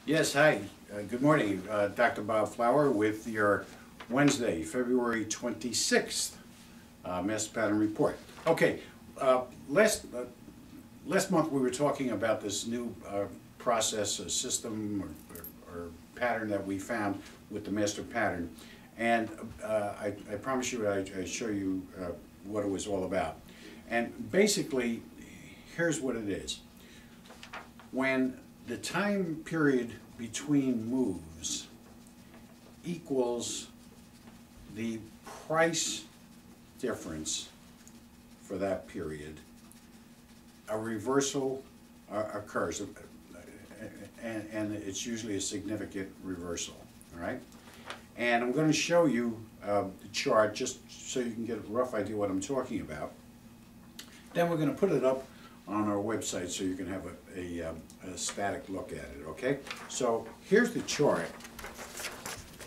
Yes, hi. Good morning. Dr. Bob Flower with your Wednesday, February 26th Master Pattern Report. Okay, last month we were talking about this new process, a system or pattern that we found with the master pattern. And I promise you I'd show you what it was all about. And basically, here's what it is. When the time period between moves equals the price difference for that period, a reversal occurs, and it's usually a significant reversal, all right? And I'm going to show you the chart just so you can get a rough idea what I'm talking about. Then we're going to put it up on our website so you can have a static look at it, okay? So here's the chart,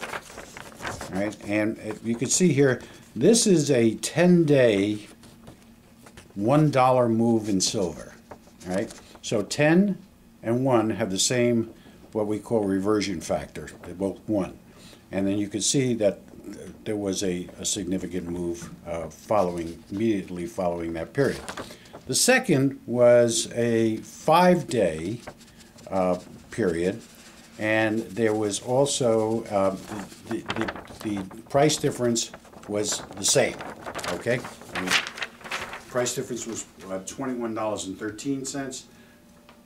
all right? And you can see here, this is a 10-day $1 move in silver, all right? So 10 and 1 have the same, what we call reversion factor, they're both 1. And then you can see that there was a significant move immediately following that period. The second was a 5-day period, and there was also the price difference was the same. Okay, price difference was $21.13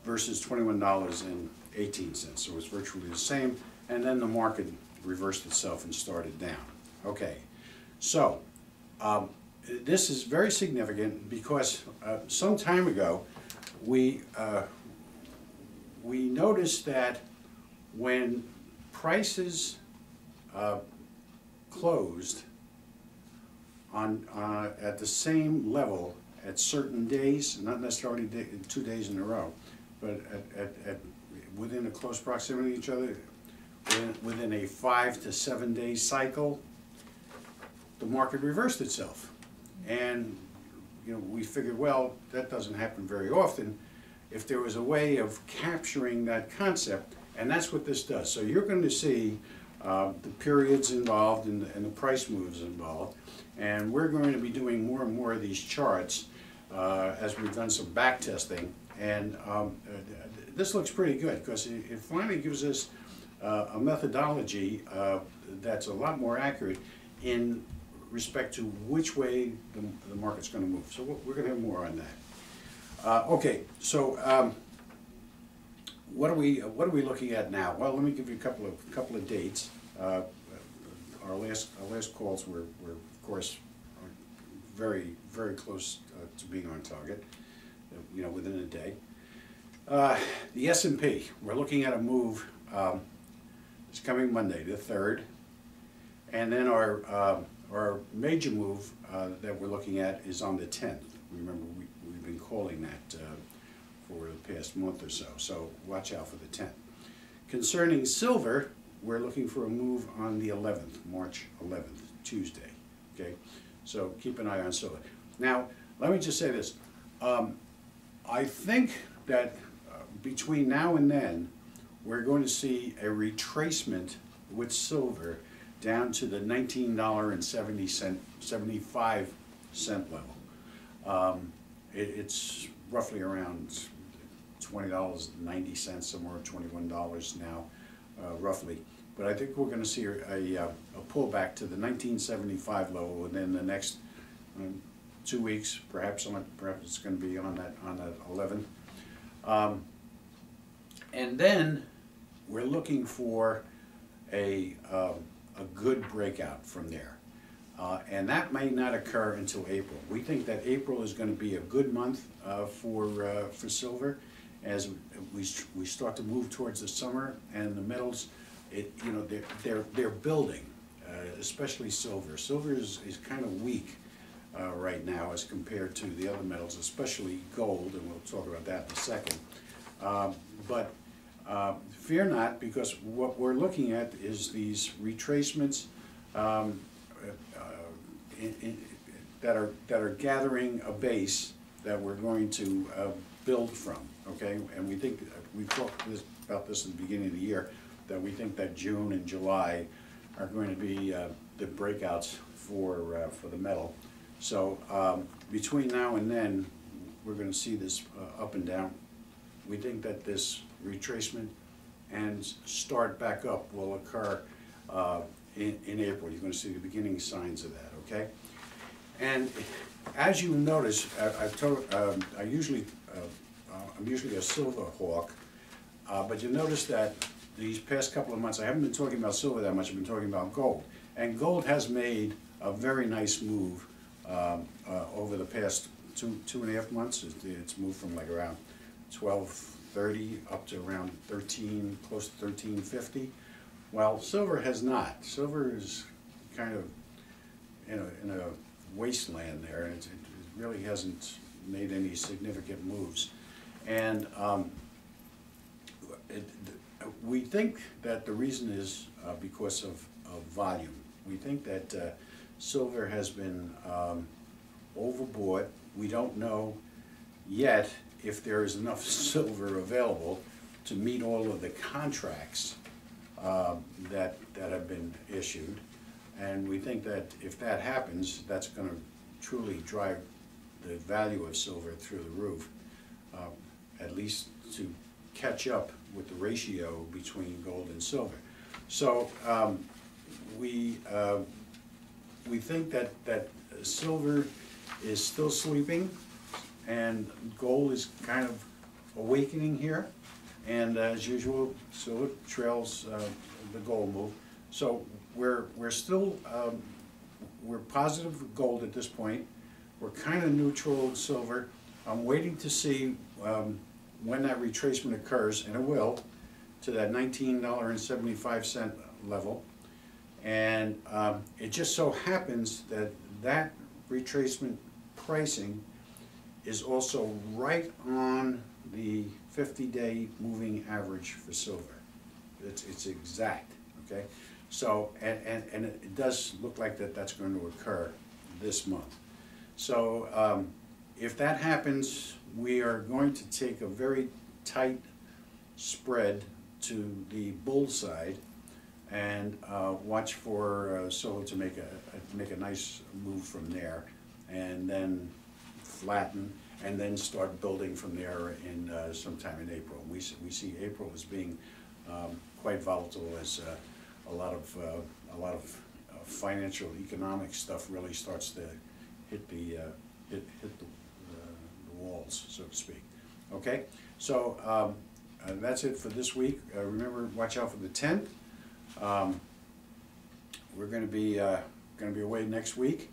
versus $21.18, so it was virtually the same. And then the market reversed itself and started down. Okay, so. This is very significant because some time ago we noticed that when prices closed on at the same level at certain days, not necessarily 2 days in a row, but within a close proximity to each other, within a 5 to 7 day cycle, the market reversed itself. And we figured, well, that doesn't happen very often. If there was a way of capturing that concept, and that's what this does. So you're going to see the periods involved and the price moves involved. And we're going to be doing more and more of these charts as we've done some back testing. And this looks pretty good because it finally gives us a methodology that's a lot more accurate in respect to which way the market's going to move. So we're going to have more on that. Okay, so what are we looking at now? Well, let me give you a couple of dates. Our last calls were of course very close to being on target. Within a day. The S&P, we're looking at a move. It's coming Monday, the 3rd, and then our major move that we're looking at is on the 10th. Remember, we've been calling that for the past month or so, so watch out for the 10th. Concerning silver, we're looking for a move on the 11th, March 11th, Tuesday. Okay, so keep an eye on silver. Now, let me just say this. I think that between now and then, we're going to see a retracement with silver down to the $19.75 level. It's roughly around $20.90, somewhere $21 now, roughly. But I think we're going to see a pullback to the 1975 level within the next 2 weeks, perhaps it's going to be on that 11th. And then we're looking for a good breakout from there. And that may not occur until April. We think that April is going to be a good month for silver as we start to move towards the summer, and the metals, they're building, especially silver. Silver is kind of weak right now as compared to the other metals, especially gold, and we'll talk about that in a second. But fear not, because what we're looking at is these retracements that are gathering a base that we're going to build from. Okay, and we think we've talked about this at the beginning of the year, that we think that June and July are going to be the breakouts for the metal. So between now and then, we're going to see this up and down. We think that this retracement and start back up will occur in April. You're going to see the beginning signs of that, okay? And as you notice, I'm usually a silver hawk, but you notice that these past couple of months, I haven't been talking about silver that much, I've been talking about gold. And gold has made a very nice move over the past two and a half months. It's moved from like around 1230 up to around 13, close to 1350. Well, silver has not. Silver is kind of in a wasteland there, and it really hasn't made any significant moves. And we think that the reason is because of volume. We think that silver has been overbought. We don't know yet if there is enough silver available to meet all of the contracts that have been issued. And we think that if that happens, that's going to truly drive the value of silver through the roof, at least to catch up with the ratio between gold and silver. So we think that silver is still sleeping, and gold is kind of awakening here. And as usual, silver trails the gold move. So we're still we're positive with gold at this point. We're kind of neutral with silver. I'm waiting to see when that retracement occurs, and it will, to that $19.75 level. And it just so happens that that retracement pricing is also right on the 50-day moving average for silver. It's exact, okay? So, and it does look like that's going to occur this month. So if that happens, we are going to take a very tight spread to the bull side and watch for silver to make a nice move from there, and then flatten, and then start building from there in sometime in April. We see April as being quite volatile, as a lot of financial economic stuff really starts to hit the walls, so to speak. Okay, so that's it for this week. Remember, watch out for the 10th. We're going to be away next week.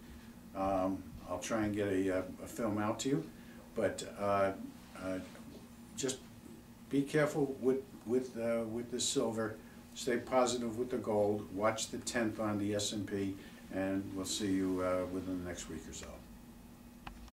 I'll try and get a film out to you, but just be careful with the silver. Stay positive with the gold. Watch the 10th on the S&P, and we'll see you within the next week or so.